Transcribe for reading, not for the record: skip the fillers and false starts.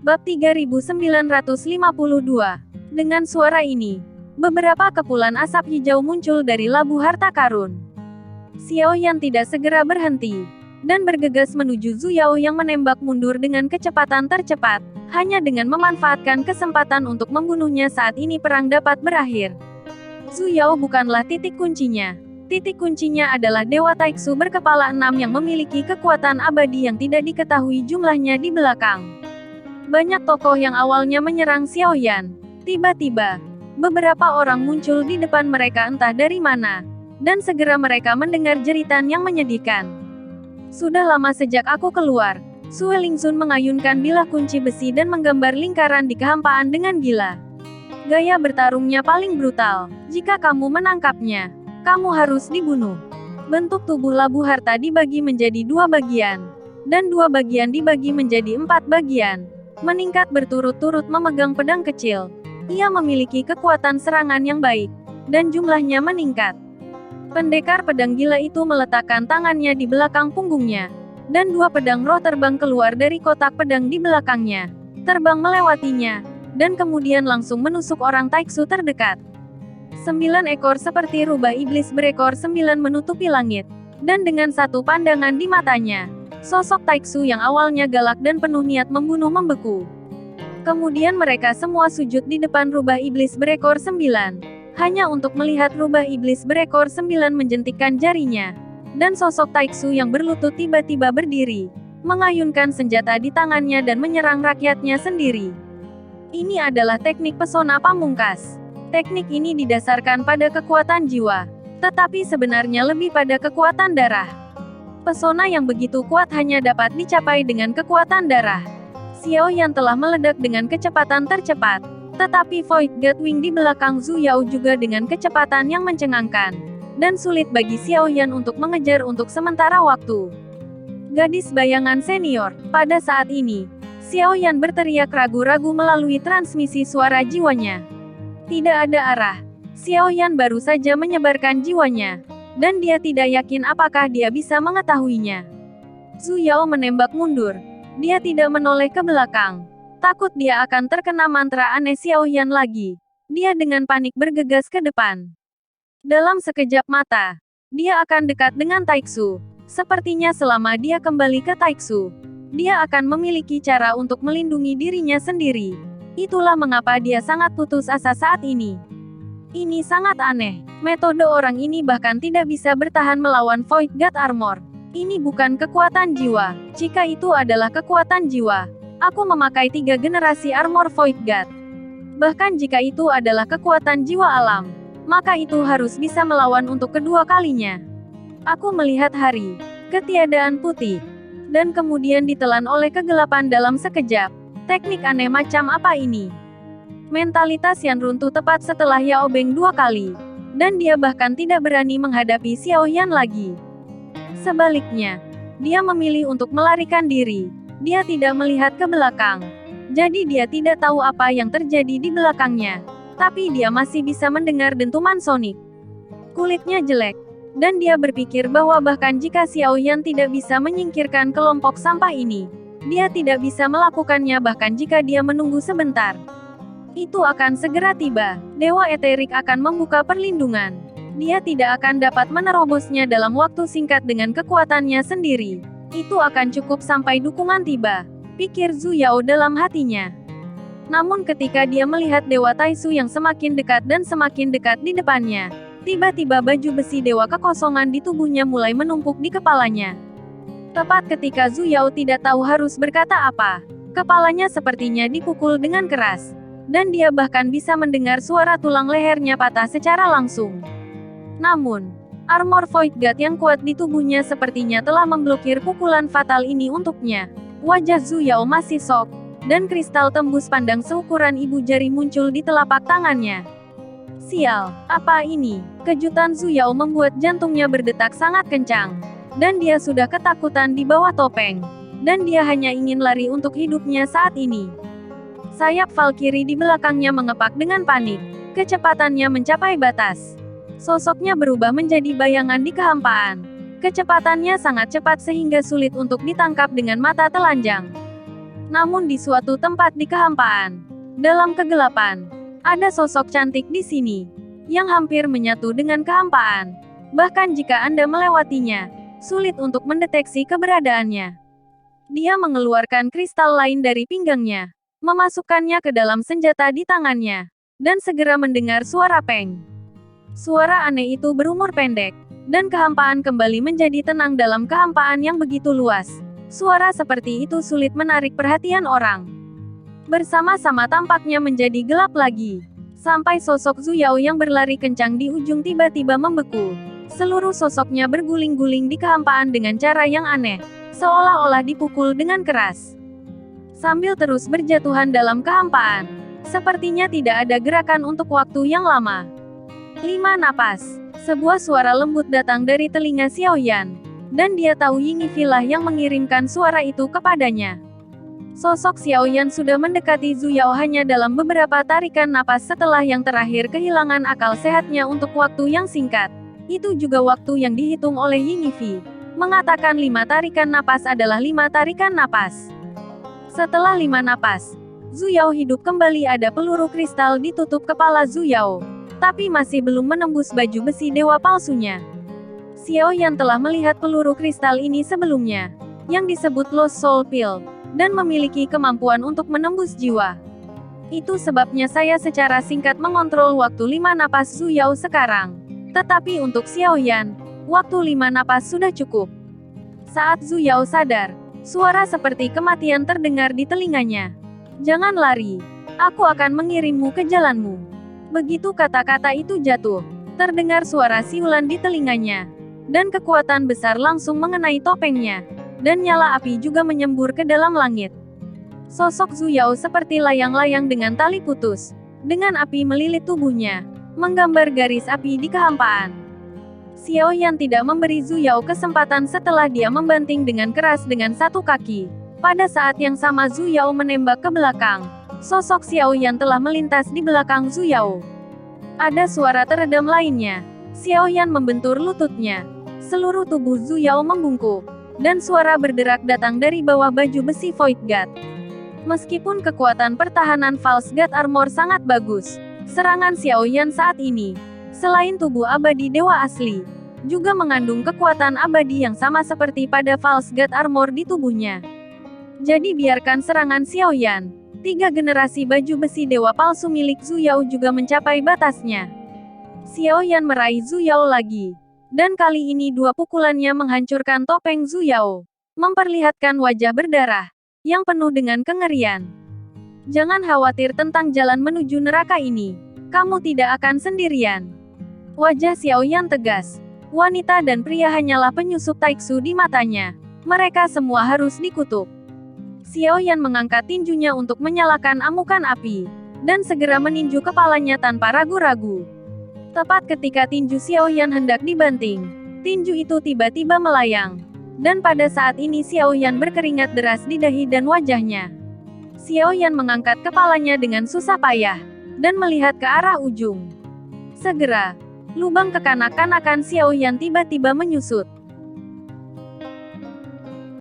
Bab 3952. Dengan suara ini, beberapa kepulan asap hijau muncul dari labu harta karun. Xiao Yan tidak segera berhenti, dan bergegas menuju Zhu Yao yang menembak mundur dengan kecepatan tercepat, hanya dengan memanfaatkan kesempatan untuk membunuhnya saat ini perang dapat berakhir. Zhu Yao bukanlah titik kuncinya. Titik kuncinya adalah Dewa Taiksu berkepala 6 yang memiliki kekuatan abadi yang tidak diketahui jumlahnya di belakang. Banyak tokoh yang awalnya menyerang Xiao Yan. Tiba-tiba, beberapa orang muncul di depan mereka entah dari mana, dan segera mereka mendengar jeritan yang menyedihkan. Sudah lama sejak aku keluar, Sue Lingxun mengayunkan bilah kunci besi dan menggambar lingkaran di kehampaan dengan gila. Gaya bertarungnya paling brutal. Jika kamu menangkapnya, kamu harus dibunuh. Bentuk tubuh labu harta dibagi menjadi 2 bagian, dan 2 bagian dibagi menjadi 4 bagian. Meningkat berturut-turut memegang pedang kecil. Ia memiliki kekuatan serangan yang baik, dan jumlahnya meningkat. Pendekar pedang gila itu meletakkan tangannya di belakang punggungnya, dan 2 pedang roh terbang keluar dari kotak pedang di belakangnya, terbang melewatinya, dan kemudian langsung menusuk orang Taiksu terdekat. 9 ekor seperti rubah iblis berekor 9 menutupi langit, dan dengan satu pandangan di matanya, sosok Taiksu yang awalnya galak dan penuh niat membunuh membeku. Kemudian mereka semua sujud di depan rubah iblis berekor 9, hanya untuk melihat rubah iblis berekor 9 menjentikkan jarinya, dan sosok Taiksu yang berlutut tiba-tiba berdiri, mengayunkan senjata di tangannya dan menyerang rakyatnya sendiri. Ini adalah teknik pesona pamungkas. Teknik ini didasarkan pada kekuatan jiwa, tetapi sebenarnya lebih pada kekuatan darah. Pesona yang begitu kuat hanya dapat dicapai dengan kekuatan darah. Xiao Yan telah meledak dengan kecepatan tercepat, tetapi Void God Wing di belakang Zhu Yao juga dengan kecepatan yang mencengangkan, dan sulit bagi Xiao Yan untuk mengejar untuk sementara waktu. Gadis bayangan senior, pada saat ini, Xiao Yan berteriak ragu-ragu melalui transmisi suara jiwanya. Tidak ada arah. Xiao Yan baru saja menyebarkan jiwanya, dan dia tidak yakin apakah dia bisa mengetahuinya. Zhu Yao menembak mundur. Dia tidak menoleh ke belakang. Takut dia akan terkena mantra aneh Xiao Yan lagi. Dia dengan panik bergegas ke depan. Dalam sekejap mata, dia akan dekat dengan Taiksu. Sepertinya selama dia kembali ke Taiksu, dia akan memiliki cara untuk melindungi dirinya sendiri. Itulah mengapa dia sangat putus asa saat ini. Ini sangat aneh. Metode orang ini bahkan tidak bisa bertahan melawan Void God Armor. Ini bukan kekuatan jiwa. Jika itu adalah kekuatan jiwa, aku memakai 3 generasi armor Void God. Bahkan jika itu adalah kekuatan jiwa alam, maka itu harus bisa melawan untuk kedua kalinya. Aku melihat hari, ketiadaan putih, dan kemudian ditelan oleh kegelapan dalam sekejap. Teknik aneh macam apa ini? Mentalitas yang runtuh tepat setelah Yao Beng 2 kali, dan dia bahkan tidak berani menghadapi Xiao Yan lagi. Sebaliknya, dia memilih untuk melarikan diri. Dia tidak melihat ke belakang, jadi dia tidak tahu apa yang terjadi di belakangnya. Tapi dia masih bisa mendengar dentuman sonik. Kulitnya jelek, dan dia berpikir bahwa bahkan jika Xiao Yan tidak bisa menyingkirkan kelompok sampah ini, dia tidak bisa melakukannya bahkan jika dia menunggu sebentar. Itu akan segera tiba. Dewa Eterik akan membuka perlindungan. Dia tidak akan dapat menerobosnya dalam waktu singkat dengan kekuatannya sendiri. Itu akan cukup sampai dukungan tiba, pikir Zhu Yao dalam hatinya. Namun ketika dia melihat Dewa Taiksu yang semakin dekat dan semakin dekat di depannya, tiba-tiba baju besi Dewa Kekosongan di tubuhnya mulai menumpuk di kepalanya. Tepat ketika Zhu Yao tidak tahu harus berkata apa, kepalanya sepertinya dipukul dengan keras, dan dia bahkan bisa mendengar suara tulang lehernya patah secara langsung. Namun, armor Void God yang kuat di tubuhnya sepertinya telah memblokir pukulan fatal ini untuknya. Wajah Zhu Yao masih shock, dan kristal tembus pandang seukuran ibu jari muncul di telapak tangannya. Sial, apa ini? Kejutan Zhu Yao membuat jantungnya berdetak sangat kencang. Dan dia sudah ketakutan di bawah topeng. Dan dia hanya ingin lari untuk hidupnya saat ini. Sayap Valkyrie di belakangnya mengepak dengan panik. Kecepatannya mencapai batas. Sosoknya berubah menjadi bayangan di kehampaan. Kecepatannya sangat cepat sehingga sulit untuk ditangkap dengan mata telanjang. Namun di suatu tempat di kehampaan, dalam kegelapan, ada sosok cantik di sini, yang hampir menyatu dengan kehampaan. Bahkan jika Anda melewatinya, sulit untuk mendeteksi keberadaannya. Dia mengeluarkan kristal lain dari pinggangnya, memasukkannya ke dalam senjata di tangannya, dan segera mendengar suara peng. Suara aneh itu berumur pendek, dan kehampaan kembali menjadi tenang dalam kehampaan yang begitu luas. Suara seperti itu sulit menarik perhatian orang. Bersama-sama tampaknya menjadi gelap lagi, sampai sosok Zhu Yao yang berlari kencang di ujung tiba-tiba membeku. Seluruh sosoknya berguling-guling di kehampaan dengan cara yang aneh, seolah-olah dipukul dengan keras. Sambil terus berjatuhan dalam kehampaan, sepertinya tidak ada gerakan untuk waktu yang lama. 5 napas. Sebuah suara lembut datang dari telinga Xiaoyan, dan dia tahu Yingyi lah yang mengirimkan suara itu kepadanya. Sosok Xiaoyan sudah mendekati Zhu Yao hanya dalam beberapa tarikan napas setelah yang terakhir kehilangan akal sehatnya untuk waktu yang singkat. Itu juga waktu yang dihitung oleh Yingyi. Mengatakan 5 tarikan napas adalah 5 tarikan napas. Setelah 5 napas, Zhu Yao hidup kembali. Ada peluru kristal ditutup kepala Zhu Yao, tapi masih belum menembus baju besi dewa palsunya. Xiaoyan telah melihat peluru kristal ini sebelumnya, yang disebut Lost Soul Pill, dan memiliki kemampuan untuk menembus jiwa. Itu sebabnya saya secara singkat mengontrol waktu 5 napas Zhu Yao sekarang. Tetapi untuk Xiaoyan, waktu 5 napas sudah cukup. Saat Zhu Yao sadar, suara seperti kematian terdengar di telinganya. Jangan lari, aku akan mengirimmu ke jalanmu. Begitu kata-kata itu jatuh, terdengar suara siulan di telinganya, dan kekuatan besar langsung mengenai topengnya. Dan nyala api juga menyembur ke dalam langit. Sosok Zhu Yao seperti layang-layang dengan tali putus, dengan api melilit tubuhnya, menggambar garis api di kehampaan. Xiaoyan tidak memberi Zhu Yao kesempatan setelah dia membanting dengan keras dengan satu kaki. Pada saat yang sama Zhu Yao menembak ke belakang. Sosok Xiaoyan telah melintas di belakang Zhu Yao. Ada suara teredam lainnya. Xiaoyan membentur lututnya. Seluruh tubuh Zhu Yao membungkuk, dan suara berderak datang dari bawah baju besi Void God. Meskipun kekuatan pertahanan False God Armor sangat bagus, serangan Xiaoyan saat ini, selain tubuh abadi dewa asli, juga mengandung kekuatan abadi yang sama seperti pada False God Armor di tubuhnya. Jadi biarkan serangan Xiaoyan, 3 generasi baju besi dewa palsu milik Zhu Yao juga mencapai batasnya. Xiaoyan meraih Zhu Yao lagi. Dan kali ini 2 pukulannya menghancurkan topeng Zhu Yao, memperlihatkan wajah berdarah, yang penuh dengan kengerian. Jangan khawatir tentang jalan menuju neraka ini, kamu tidak akan sendirian. Wajah Xiaoyan tegas. Wanita dan pria hanyalah penyusup taiksu di matanya. Mereka semua harus dikutuk. Xiaoyan mengangkat tinjunya untuk menyalakan amukan api, dan segera meninju kepalanya tanpa ragu-ragu. Tepat ketika tinju Xiaoyan hendak dibanting, tinju itu tiba-tiba melayang. Dan pada saat ini Xiaoyan berkeringat deras di dahi dan wajahnya. Xiaoyan mengangkat kepalanya dengan susah payah, dan melihat ke arah ujung. Segera, lubang kekanak-kanakan Xiaoyan tiba-tiba menyusut.